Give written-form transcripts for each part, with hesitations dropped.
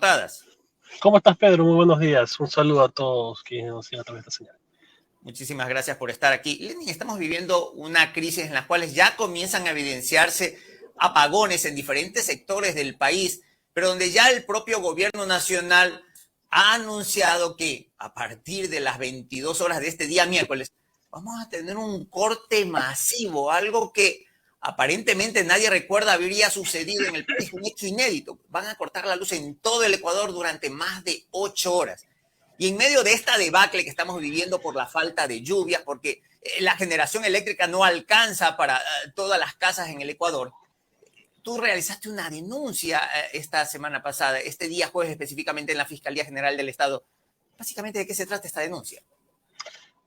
portadas. ¿Cómo estás, Pedro? Muy buenos días. Un saludo a todos quienes nos siguen a través de esta señal. Muchísimas gracias por estar aquí. Lenin, estamos viviendo una crisis en la cual ya comienzan a evidenciarse apagones en diferentes sectores del país, pero donde ya el propio gobierno nacional ha anunciado que a partir de las 22 horas de este día miércoles vamos a tener un corte masivo, algo que aparentemente nadie recuerda habría sucedido en el país, un hecho inédito. Van a cortar la luz en todo el Ecuador durante más de 8 horas. Y en medio de esta debacle que estamos viviendo por la falta de lluvias, porque la generación eléctrica no alcanza para todas las casas en el Ecuador, tú realizaste una denuncia esta semana pasada, este día jueves específicamente en la Fiscalía General del Estado. Básicamente, ¿de qué se trata esta denuncia?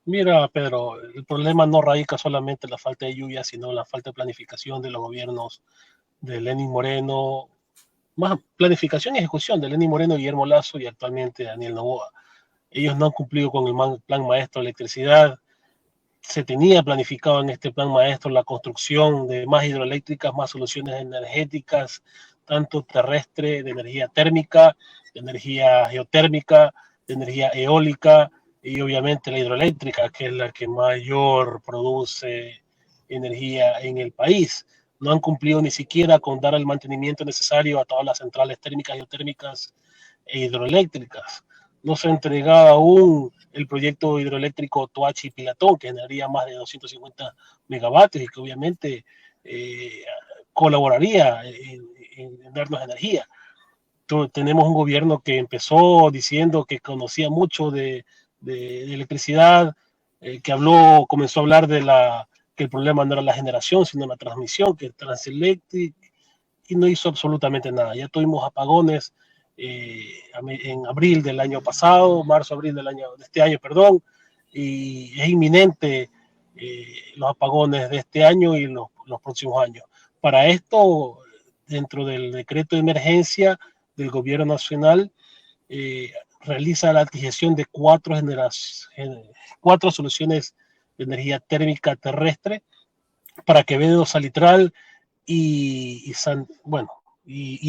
Mira, Pedro, el problema no radica solamente en la falta de lluvia, sino en la falta de planificación de los gobiernos de Lenín Moreno, más planificación y ejecución de Lenín Moreno, Guillermo Lasso y actualmente Daniel Noboa. Ellos no han cumplido con el plan maestro de electricidad. Se tenía planificado en este plan maestro la construcción de más hidroeléctricas, más soluciones energéticas, tanto terrestre, de energía térmica, de energía geotérmica, de energía eólica y obviamente la hidroeléctrica, que es la que mayor produce energía en el país. No han cumplido ni siquiera con dar el mantenimiento necesario a todas las centrales térmicas, geotérmicas e hidroeléctricas. No se ha entregado aún el proyecto hidroeléctrico Toachi Pilatón, que generaría más de 250 megavatios y que obviamente colaboraría en darnos energía. Tenemos un gobierno que empezó diciendo que conocía mucho de electricidad, que comenzó a hablar que el problema no era la generación, sino la transmisión, que Transelectric, y no hizo absolutamente nada. Ya tuvimos apagones en abril del año pasado, marzo-abril de este año, perdón, y es inminente los apagones de este año y los próximos años. Para esto, dentro del decreto de emergencia del gobierno nacional, realiza la adquisición de cuatro soluciones de energía térmica terrestre para Quevedo, Salitral y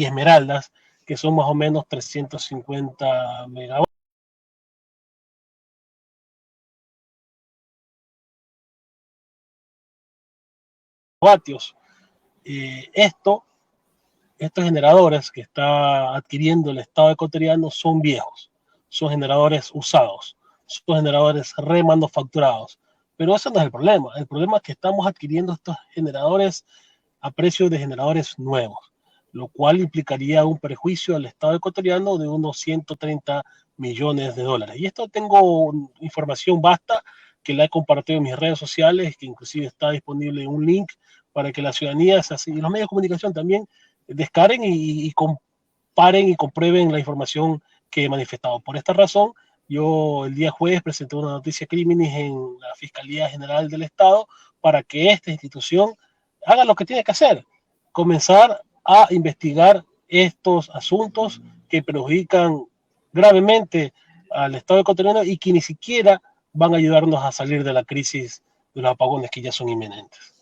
Esmeraldas, que son más o menos 350 megavatios. Estos generadores que está adquiriendo el Estado ecuatoriano son viejos, son generadores usados, son generadores remanufacturados. Pero eso no es el problema. El problema es que estamos adquiriendo estos generadores a precio de generadores nuevos, lo cual implicaría un perjuicio al Estado ecuatoriano de unos 130 millones de dólares. Y esto tengo información vasta que la he compartido en mis redes sociales, que inclusive está disponible en un link para que la ciudadanía y los medios de comunicación también descarguen y comparen y comprueben la información que he manifestado. Por esta razón, yo el día jueves presenté una noticia criminis en la Fiscalía General del Estado para que esta institución haga lo que tiene que hacer, comenzar a investigar estos asuntos que perjudican gravemente al Estado ecuatoriano y que ni siquiera van a ayudarnos a salir de la crisis de los apagones que ya son inminentes.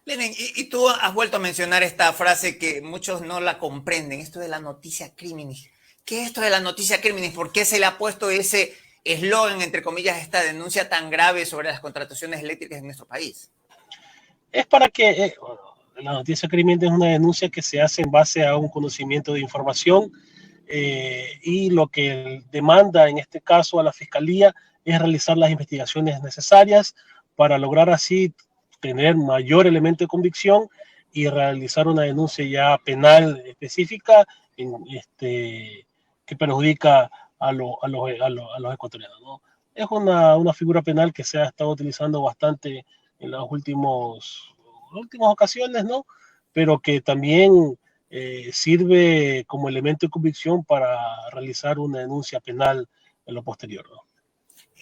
Lenin, y tú has vuelto a mencionar esta frase que muchos no la comprenden, esto de la noticia criminis. ¿Qué es esto de la noticia criminis? ¿Por qué se le ha puesto ese eslogan, entre comillas, esta denuncia tan grave sobre las contrataciones eléctricas en nuestro país? Es para que la noticia criminis es una denuncia que se hace en base a un conocimiento de información y lo que demanda en este caso a la Fiscalía es realizar las investigaciones necesarias para lograr así tener mayor elemento de convicción y realizar una denuncia ya penal específica que perjudica a los ecuatorianos, ¿no? Es una figura penal que se ha estado utilizando bastante en las últimas ocasiones, ¿no? Pero que también sirve como elemento de convicción para realizar una denuncia penal en lo posterior, ¿no?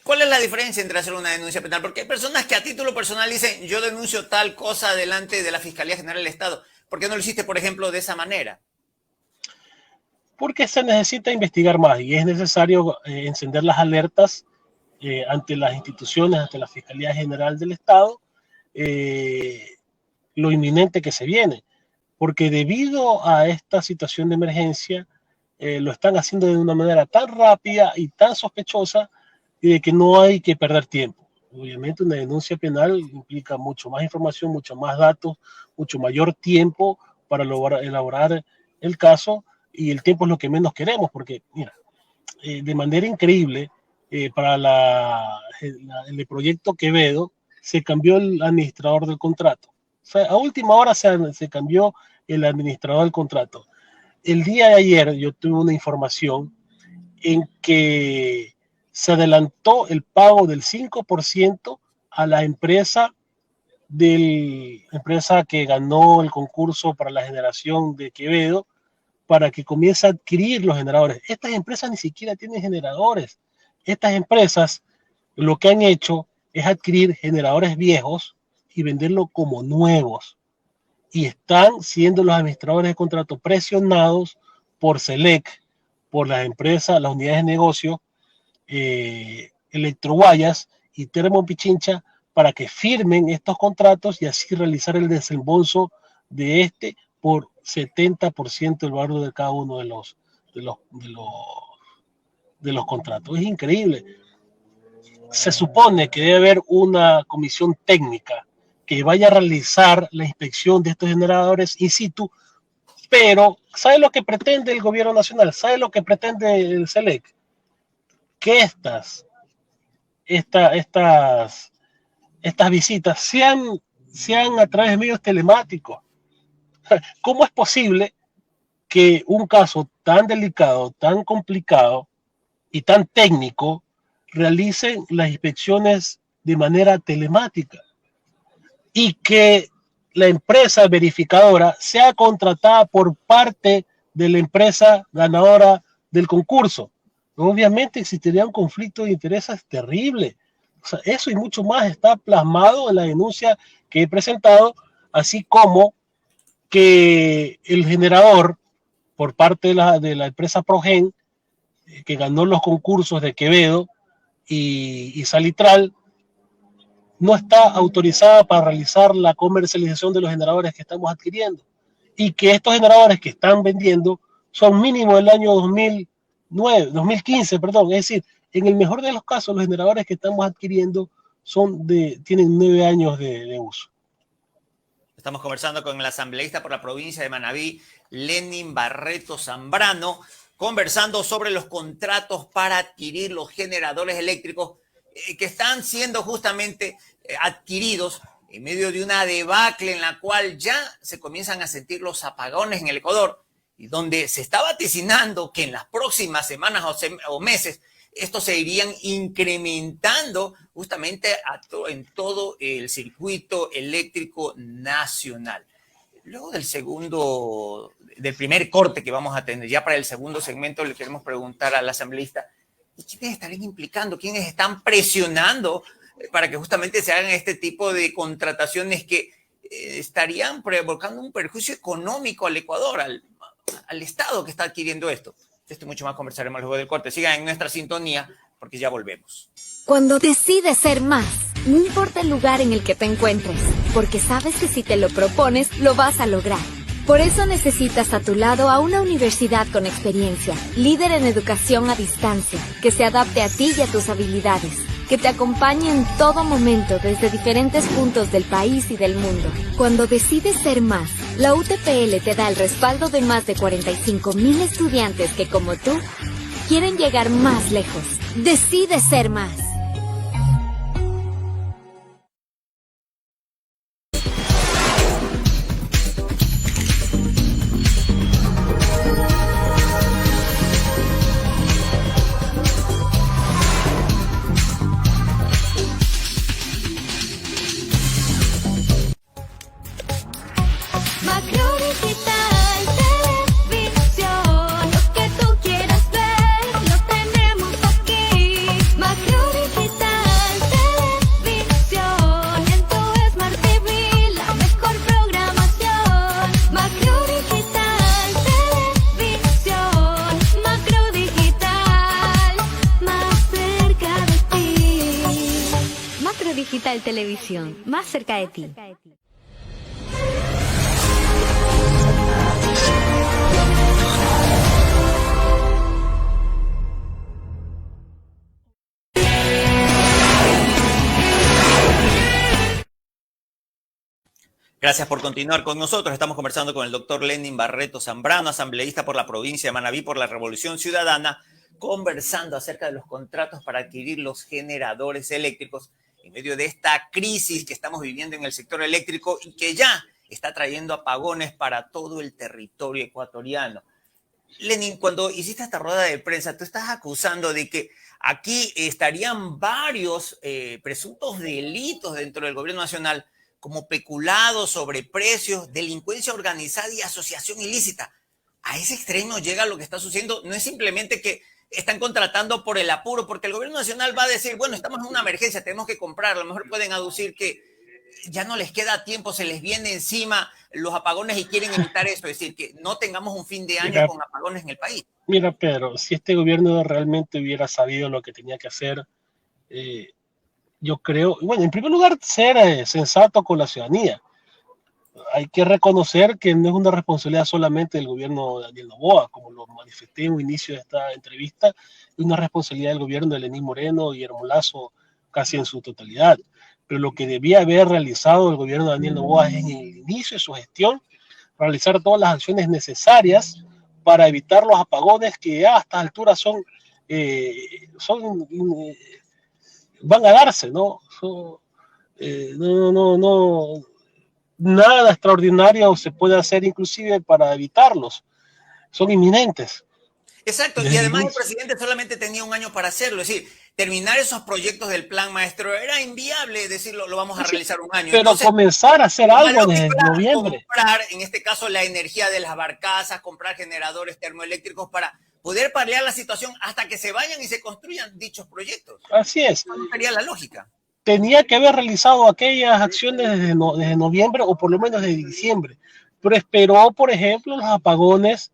¿Cuál es la diferencia entre hacer una denuncia penal? Porque hay personas que a título personal dicen, yo denuncio tal cosa delante de la Fiscalía General del Estado. ¿Por qué no lo hiciste, por ejemplo, de esa manera? Porque se necesita investigar más y es necesario encender las alertas ante las instituciones, ante la Fiscalía General del Estado, lo inminente que se viene. Porque debido a esta situación de emergencia, lo están haciendo de una manera tan rápida y tan sospechosa y de que no hay que perder tiempo. Obviamente una denuncia penal implica mucho más información, mucho más datos, mucho mayor tiempo para elaborar el caso, y el tiempo es lo que menos queremos, porque mira, de manera increíble, para el proyecto Quevedo se cambió el administrador del contrato. O sea, a última hora se cambió el administrador del contrato. El día de ayer yo tuve una información en que se adelantó el pago del 5% a la empresa que ganó el concurso para la generación de Quevedo, para que comience a adquirir los generadores. Estas empresas ni siquiera tienen generadores. Estas empresas lo que han hecho es adquirir generadores viejos y venderlos como nuevos. Y están siendo los administradores de contrato presionados por SELEC, por las empresas, las unidades de negocio, Electroguayas y Termo Pichincha, para que firmen estos contratos y así realizar el desembolso de por 70% del valor de cada uno de los contratos. Es increíble. Se supone que debe haber una comisión técnica que vaya a realizar la inspección de estos generadores in situ, pero ¿sabe lo que pretende el gobierno nacional? ¿Sabe lo que pretende el SELEC? Que estas visitas sean a través de medios telemáticos. ¿Cómo es posible que un caso tan delicado, tan complicado y tan técnico realicen las inspecciones de manera telemática y que la empresa verificadora sea contratada por parte de la empresa ganadora del concurso? Obviamente existiría un conflicto de intereses terrible. O sea, eso y mucho más está plasmado en la denuncia que he presentado, así como que el generador por parte de la empresa Progen, que ganó los concursos de Quevedo y Salitral, no está autorizada para realizar la comercialización de los generadores que estamos adquiriendo, y que estos generadores que están vendiendo son mínimo del año 2015, perdón. Es decir, en el mejor de los casos, los generadores que estamos adquiriendo tienen 9 años de uso. Estamos conversando con el asambleísta por la provincia de Manabí, Lenin Barreto Zambrano, conversando sobre los contratos para adquirir los generadores eléctricos que están siendo justamente adquiridos en medio de una debacle en la cual ya se comienzan a sentir los apagones en el Ecuador, y donde se está vaticinando que en las próximas semanas o meses estos se irían incrementando justamente en todo el circuito eléctrico nacional. Luego del primer corte que vamos a tener, ya para el segundo segmento, le queremos preguntar al asambleísta, ¿y quiénes estarían implicando? ¿Quiénes están presionando para que justamente se hagan este tipo de contrataciones que estarían provocando un perjuicio económico al Ecuador, al Estado que está adquiriendo esto? Esto y mucho más conversaremos luego del corte. Sigan en nuestra sintonía porque ya volvemos. Cuando decides ser más, no importa el lugar en el que te encuentres, porque sabes que si te lo propones, lo vas a lograr. Por eso necesitas a tu lado a una universidad con experiencia, líder en educación a distancia, que se adapte a ti y a tus habilidades, que te acompañe en todo momento desde diferentes puntos del país y del mundo. Cuando decides ser más, la UTPL te da el respaldo de más de 45,000 estudiantes que, como tú, quieren llegar más lejos. Decide ser más. Televisión, más cerca de ti. Gracias por continuar con nosotros. Estamos conversando con el doctor Lenin Barreto Zambrano, asambleísta por la provincia de Manabí por la Revolución Ciudadana, conversando acerca de los contratos para adquirir los generadores eléctricos en medio de esta crisis que estamos viviendo en el sector eléctrico y que ya está trayendo apagones para todo el territorio ecuatoriano. Lenin, cuando hiciste esta rueda de prensa, tú estás acusando de que aquí estarían varios presuntos delitos dentro del gobierno nacional, como peculado, sobreprecios, delincuencia organizada y asociación ilícita. A ese extremo llega lo que está sucediendo. No es simplemente que están contratando por el apuro, porque el gobierno nacional va a decir, bueno, estamos en una emergencia, tenemos que comprar. A lo mejor pueden aducir que ya no les queda tiempo, se les viene encima los apagones y quieren evitar esto, es decir, que no tengamos un fin de año con apagones en el país. Mira, Pedro, si este gobierno realmente hubiera sabido lo que tenía que hacer, yo creo, bueno, en primer lugar, ser sensato con la ciudadanía. Hay que reconocer que no es una responsabilidad solamente del gobierno de Daniel Noboa, como lo manifesté en un inicio de esta entrevista, es una responsabilidad del gobierno de Lenín Moreno y Guillermo Lasso casi en su totalidad. Pero lo que debía haber realizado el gobierno de Daniel Noboa en el inicio de su gestión, realizar todas las acciones necesarias para evitar los apagones que a estas alturas van a darse, ¿no? Nada extraordinario se puede hacer inclusive para evitarlos. Son inminentes. Exacto, y además el presidente solamente tenía un año para hacerlo, es decir, terminar esos proyectos del plan maestro era inviable, decirlo, lo vamos a realizar un año. Pero entonces, comenzar a hacer algo desde noviembre. Comprar, en este caso, la energía de las barcazas, comprar generadores termoeléctricos para poder paliar la situación hasta que se vayan y se construyan dichos proyectos. Así es. No sería la lógica. Tenía que haber realizado aquellas acciones desde noviembre o por lo menos desde diciembre, pero esperó, por ejemplo, los apagones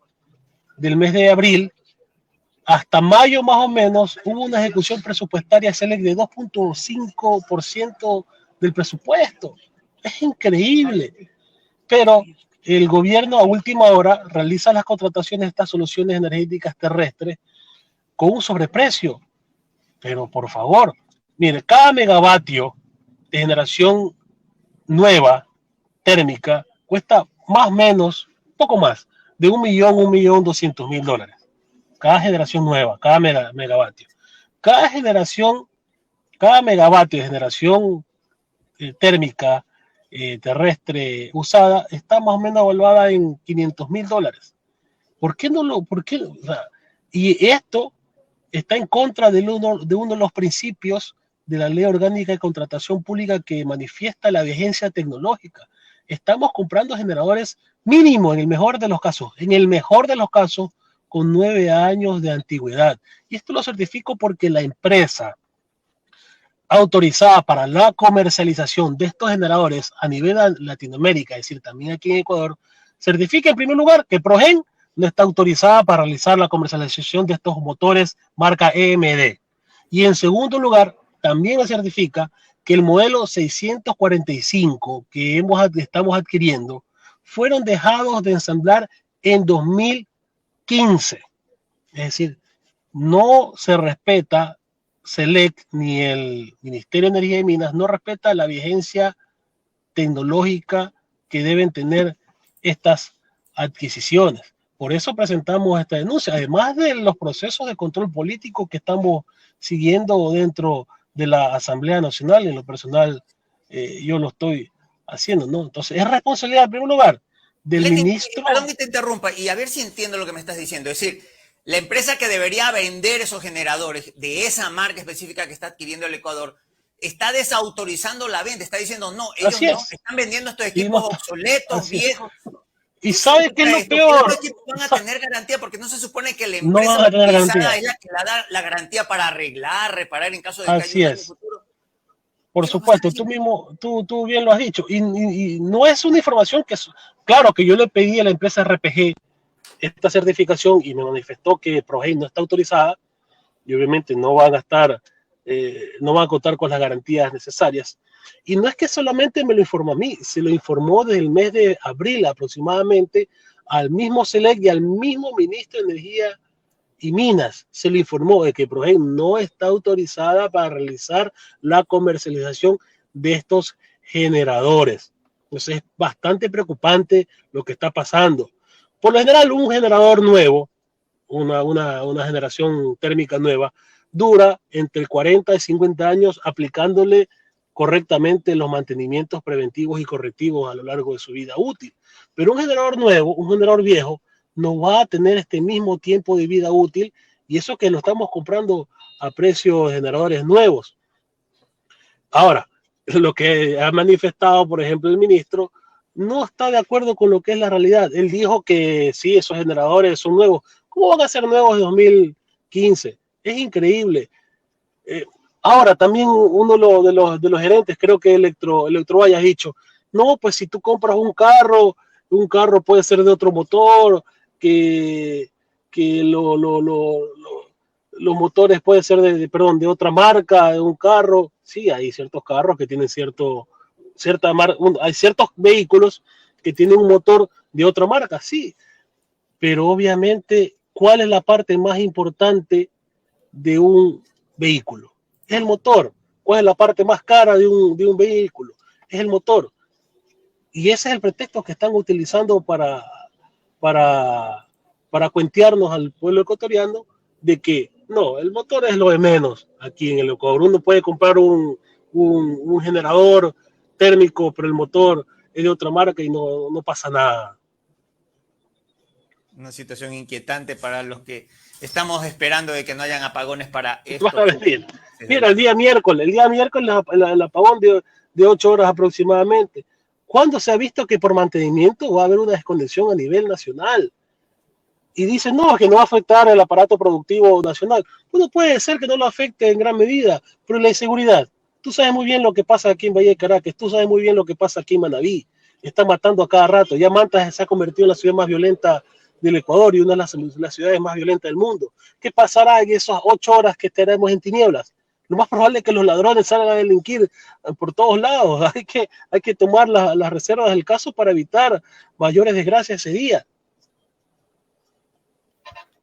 del mes de abril. Hasta mayo más o menos hubo una ejecución presupuestaria SELEC de 2.5% del presupuesto. Es increíble. Pero el gobierno a última hora realiza las contrataciones de estas soluciones energéticas terrestres con un sobreprecio. Pero por favor, mire, cada megavatio de generación nueva, térmica, cuesta más o menos, poco más, de $1.200.000. Cada generación nueva, cada megavatio. Cada megavatio de generación térmica terrestre usada está más o menos evaluada en $500.000. ¿Por qué no lo? O sea, y esto está en contra de uno de los principios de la Ley Orgánica de Contratación Pública que manifiesta la vigencia tecnológica. Estamos comprando generadores mínimo en el mejor de los casos, con 9 años de antigüedad. Y esto lo certifico porque la empresa autorizada para la comercialización de estos generadores a nivel de Latinoamérica, es decir, también aquí en Ecuador, certifica en primer lugar que Progen no está autorizada para realizar la comercialización de estos motores marca EMD. Y en segundo lugar, también certifica que el modelo 645 que estamos adquiriendo fueron dejados de ensamblar en 2015. Es decir, no se respeta SELEC ni el Ministerio de Energía y Minas, no respeta la vigencia tecnológica que deben tener estas adquisiciones. Por eso presentamos esta denuncia, además de los procesos de control político que estamos siguiendo dentro de la Asamblea Nacional. En lo personal, yo lo estoy haciendo, ¿no? Entonces, es responsabilidad, en primer lugar, del ministro. Perdón que te interrumpa, y a ver si entiendo lo que me estás diciendo. Es decir, la empresa que debería vender esos generadores de esa marca específica que está adquiriendo el Ecuador está desautorizando la venta, está diciendo no, ellos no están vendiendo estos equipos obsoletos, viejos. ¿Y sabe qué es lo peor? Los equipos van a tener garantía porque no se supone que la empresa es la que la da la garantía para arreglar, reparar en caso de que haya un futuro. Por supuesto, tú bien lo has dicho. Y no es una información que, claro, que yo le pedí a la empresa RPG esta certificación y me manifestó que Progen no está autorizada y obviamente no van a contar con las garantías necesarias. Y no es que solamente me lo informó a mí, se lo informó desde el mes de abril aproximadamente al mismo SELEC y al mismo ministro de Energía y Minas. Se le informó de que Progen no está autorizada para realizar la comercialización de estos generadores. Entonces es bastante preocupante lo que está pasando. Por lo general, un generador nuevo, una generación térmica nueva, dura entre 40 y 50 años aplicándole correctamente los mantenimientos preventivos y correctivos a lo largo de su vida útil. Pero un generador nuevo, un generador viejo, no va a tener este mismo tiempo de vida útil, y eso que lo estamos comprando a precios de generadores nuevos. Ahora, lo que ha manifestado, por ejemplo, el ministro, no está de acuerdo con lo que es la realidad. Él dijo que sí, esos generadores son nuevos. ¿Cómo van a ser nuevos de 2015? Es increíble. Ahora, también uno de los gerentes, creo que Electro haya dicho, no, pues si tú compras un carro puede ser de otro motor, que los motores pueden ser de otra marca, de un carro. Sí, hay ciertos carros que tienen hay ciertos vehículos que tienen un motor de otra marca, sí, pero obviamente, ¿cuál es la parte más importante de un vehículo? Es el motor. ¿Cuál es la parte más cara de un vehículo? Es el motor. Y ese es el pretexto que están utilizando para cuentearnos al pueblo ecuatoriano de que no, el motor es lo de menos aquí en el Ecuador. Uno puede comprar un generador térmico, pero el motor es de otra marca y no pasa nada. Una situación inquietante para los que estamos esperando de que no hayan apagones para esto. Mira, el día miércoles el apagón de 8 horas aproximadamente. ¿Cuándo se ha visto que por mantenimiento va a haber una desconexión a nivel nacional? Y dicen, no, que no va a afectar el aparato productivo nacional. Bueno, puede ser que no lo afecte en gran medida, pero la inseguridad. Tú sabes muy bien lo que pasa aquí en Valle de Caracas, tú sabes muy bien lo que pasa aquí en Manabí. Están matando a cada rato. Ya Manta se ha convertido en la ciudad más violenta del Ecuador y una de las ciudades más violentas del mundo. ¿Qué pasará en esas 8 horas que estaremos en tinieblas? Lo más probable es que los ladrones salgan a delinquir por todos lados. Hay que tomar las reservas del caso para evitar mayores desgracias ese día.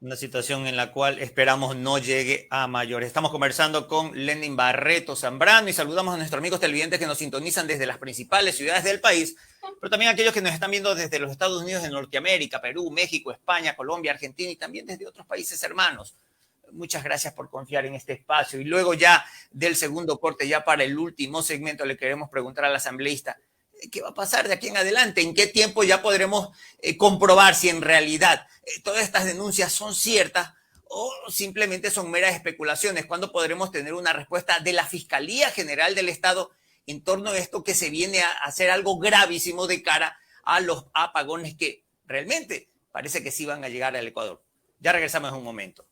Una situación en la cual esperamos no llegue a mayores. Estamos conversando con Lenin Barreto Zambrano y saludamos a nuestros amigos televidentes que nos sintonizan desde las principales ciudades del país, pero también a aquellos que nos están viendo desde los Estados Unidos de Norteamérica, Perú, México, España, Colombia, Argentina y también desde otros países hermanos. Muchas gracias por confiar en este espacio. Y luego ya del segundo corte, ya para el último segmento, le queremos preguntar al asambleísta, ¿qué va a pasar de aquí en adelante? ¿En qué tiempo ya podremos comprobar si en realidad todas estas denuncias son ciertas o simplemente son meras especulaciones? ¿Cuándo podremos tener una respuesta de la Fiscalía General del Estado en torno a esto que se viene a hacer algo gravísimo de cara a los apagones que realmente parece que sí van a llegar al Ecuador? Ya regresamos en un momento.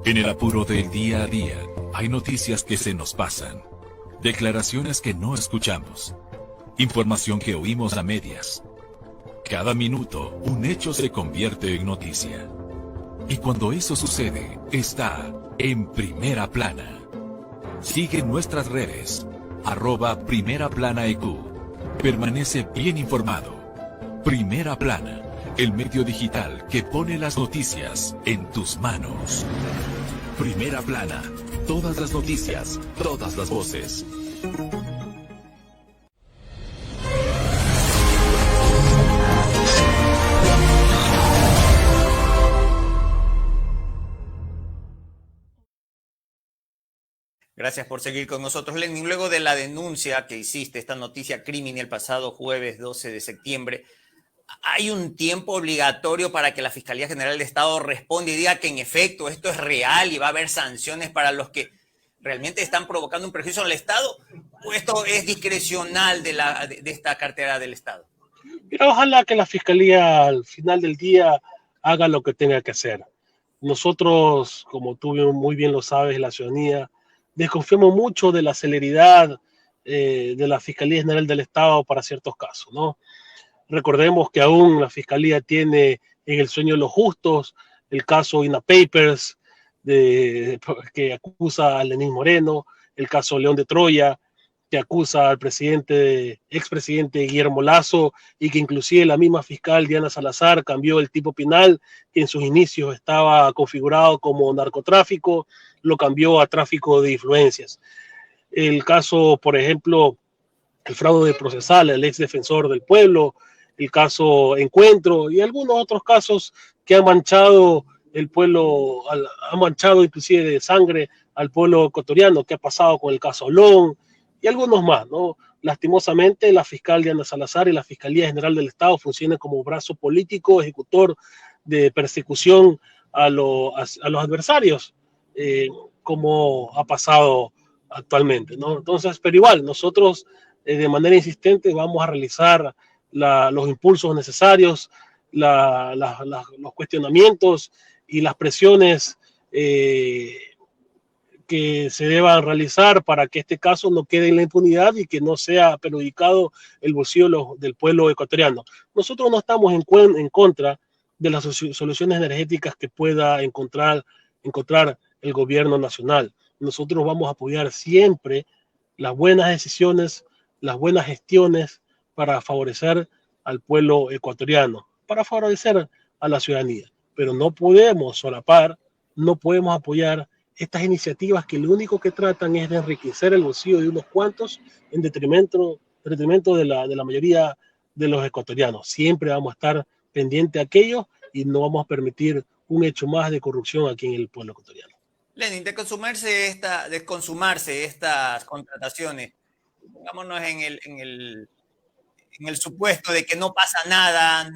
En el apuro del día a día, hay noticias que se nos pasan, declaraciones que no escuchamos, información que oímos a medias. Cada minuto, un hecho se convierte en noticia. Y cuando eso sucede, está en Primera Plana. Sigue nuestras redes, @PrimeraPlanaEQ. Permanece bien informado. Primera Plana, el medio digital que pone las noticias en tus manos. Primera Plana, todas las noticias, todas las voces. Gracias por seguir con nosotros, Lenin. Luego de la denuncia que hiciste, esta noticia crimen el pasado jueves 12 de septiembre, ¿hay un tiempo obligatorio para que la Fiscalía General de Estado responda y diga que en efecto esto es real y va a haber sanciones para los que realmente están provocando un perjuicio al Estado? ¿O esto es discrecional de esta cartera del Estado? Mira, ojalá que la Fiscalía al final del día haga lo que tenga que hacer. Nosotros, como tú muy bien lo sabes, la ciudadanía, desconfiamos mucho de la celeridad de la Fiscalía General del Estado para ciertos casos, ¿no? Recordemos que aún la Fiscalía tiene en el sueño de los justos el caso INA Papers, que acusa a Lenín Moreno, el caso León de Troya, que acusa al expresidente Guillermo Lasso, y que inclusive la misma fiscal Diana Salazar cambió el tipo penal, que en sus inicios estaba configurado como narcotráfico, lo cambió a tráfico de influencias. El caso, por ejemplo, el fraude procesal, el ex defensor del pueblo, el caso Encuentro y algunos otros casos que han manchado el pueblo, han manchado inclusive de sangre al pueblo ecuatoriano, que ha pasado con el caso Olón y algunos más, ¿no? Lastimosamente, la fiscal Diana Salazar y la Fiscalía General del Estado funcionan como brazo político, ejecutor de persecución a los adversarios, como ha pasado actualmente, ¿no? Entonces, pero igual, nosotros de manera insistente vamos a realizar los impulsos necesarios, los cuestionamientos y las presiones que se deban realizar para que este caso no quede en la impunidad y que no sea perjudicado el bolsillo del pueblo ecuatoriano. Nosotros no estamos en contra de las soluciones energéticas que pueda encontrar el gobierno nacional. Nosotros vamos a apoyar siempre las buenas decisiones, las buenas gestiones para favorecer al pueblo ecuatoriano, para favorecer a la ciudadanía. Pero no podemos solapar, no podemos apoyar estas iniciativas que lo único que tratan es de enriquecer el bolsillo de unos cuantos en detrimento de la mayoría de los ecuatorianos. Siempre vamos a estar pendientes de aquello y no vamos a permitir un hecho más de corrupción aquí en el pueblo ecuatoriano. Lenin, de consumarse estas contrataciones, pongámonos en el supuesto de que no pasa nada,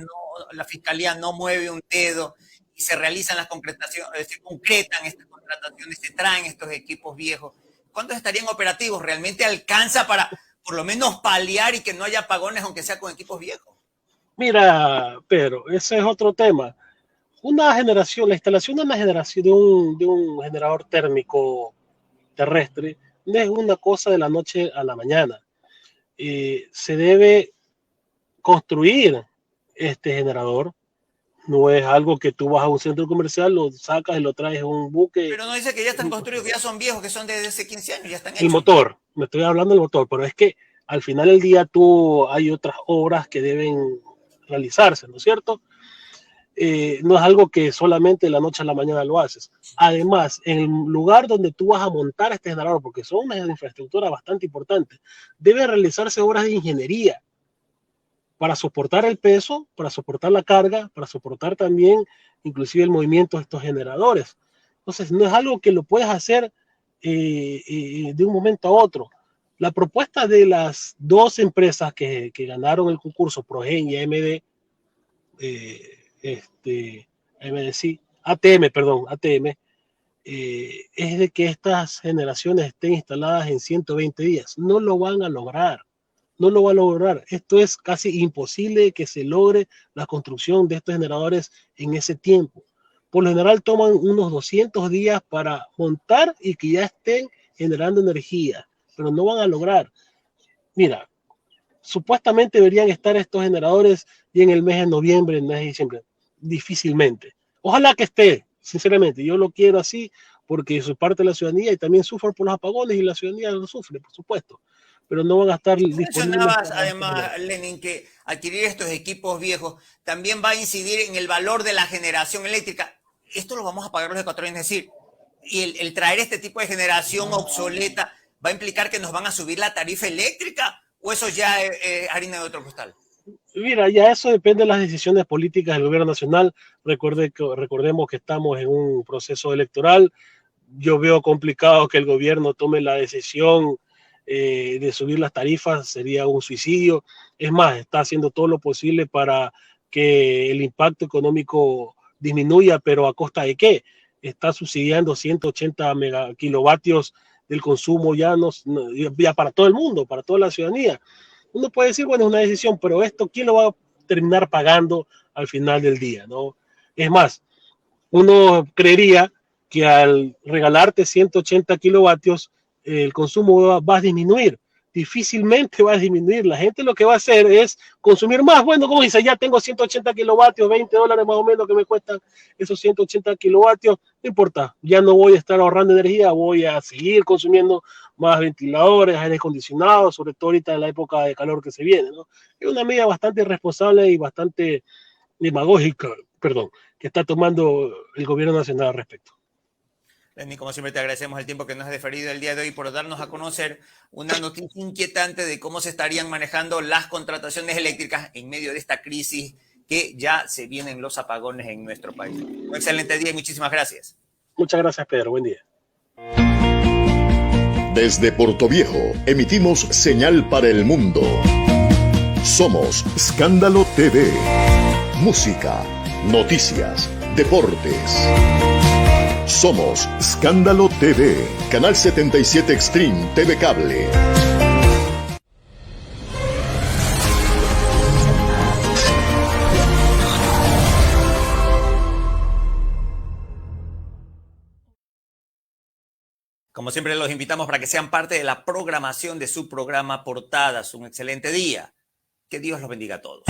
la Fiscalía no mueve un dedo y se realizan las concretaciones, se concretan estas contrataciones, se traen estos equipos viejos. ¿Cuántos estarían operativos? ¿Realmente alcanza para por lo menos paliar y que no haya apagones aunque sea con equipos viejos? Mira, Pedro, ese es otro tema. La instalación de una generación de un generador térmico terrestre no es una cosa de la noche a la mañana. Se debe construir este generador. No es algo que tú vas a un centro comercial, lo sacas y lo traes en un buque. Pero no dice que ya están construidos, que ya son viejos, que son desde hace 15 años, ya están hechos. El motor, me estoy hablando del motor, pero es que al final del día hay otras obras que deben realizarse, ¿no es cierto? No es algo que solamente de la noche a la mañana lo haces. Además, en el lugar donde tú vas a montar este generador, porque son una infraestructura bastante importante, deben realizarse obras de ingeniería para soportar el peso, para soportar la carga, para soportar también inclusive el movimiento de estos generadores. Entonces, no es algo que lo puedes hacer de un momento a otro. La propuesta de las dos empresas que ganaron el concurso, Progen y AMD, ATM, es de que estas generaciones estén instaladas en 120 días. No lo van a lograr. No lo va a lograr. Esto es casi imposible que se logre la construcción de estos generadores en ese tiempo. Por lo general toman unos 200 días para montar y que ya estén generando energía, pero no van a lograr. Mira, supuestamente deberían estar estos generadores y en el mes de noviembre, en el mes de diciembre. Difícilmente. Ojalá que esté, sinceramente. Yo lo quiero así porque soy parte de la ciudadanía y también sufro por los apagones y la ciudadanía lo sufre, por supuesto. Pero no van a estar disponibles. Mencionabas además, Lenin, que adquirir estos equipos viejos también va a incidir en el valor de la generación eléctrica. Esto lo vamos a pagar los ecuatorianos, es decir, y el traer este tipo de generación obsoleta va a implicar que nos van a subir la tarifa eléctrica, o eso ya es harina de otro costal. Mira, ya eso depende de las decisiones políticas del gobierno nacional. Recordemos que estamos en un proceso electoral. yo veo complicado que el gobierno tome la decisión de subir las tarifas, sería un suicidio. Es más, está haciendo todo lo posible para que el impacto económico disminuya, pero ¿a costa de qué? Está subsidiando 180 kilovatios del consumo ya para todo el mundo, para toda la ciudadanía. Uno puede decir, bueno, es una decisión, pero esto, ¿quién lo va a terminar pagando al final del día, ¿no? Es más, uno creería que al regalarte 180 kilovatios, el consumo va a disminuir. Difícilmente va a disminuir. La gente lo que va a hacer es consumir más. Bueno, como dice, ya tengo 180 kilovatios, $20 más o menos que me cuestan esos 180 kilovatios. No importa, ya no voy a estar ahorrando energía, voy a seguir consumiendo más ventiladores, aire acondicionado, sobre todo ahorita en la época de calor que se viene, ¿no? Es una medida bastante irresponsable y bastante demagógica, perdón, que está tomando el gobierno nacional al respecto. Lenny, como siempre te agradecemos el tiempo que nos has deferido el día de hoy por darnos a conocer una noticia inquietante de cómo se estarían manejando las contrataciones eléctricas en medio de esta crisis que ya se vienen los apagones en nuestro país. Un excelente día y muchísimas gracias. Muchas gracias, Pedro. Buen día. Desde Portoviejo emitimos señal para el mundo. Somos Escándalo TV. Música, noticias, deportes. Somos Escándalo TV, Canal 77 Extreme TV Cable. Como siempre, los invitamos para que sean parte de la programación de su programa Portadas. Un excelente día. Que Dios los bendiga a todos.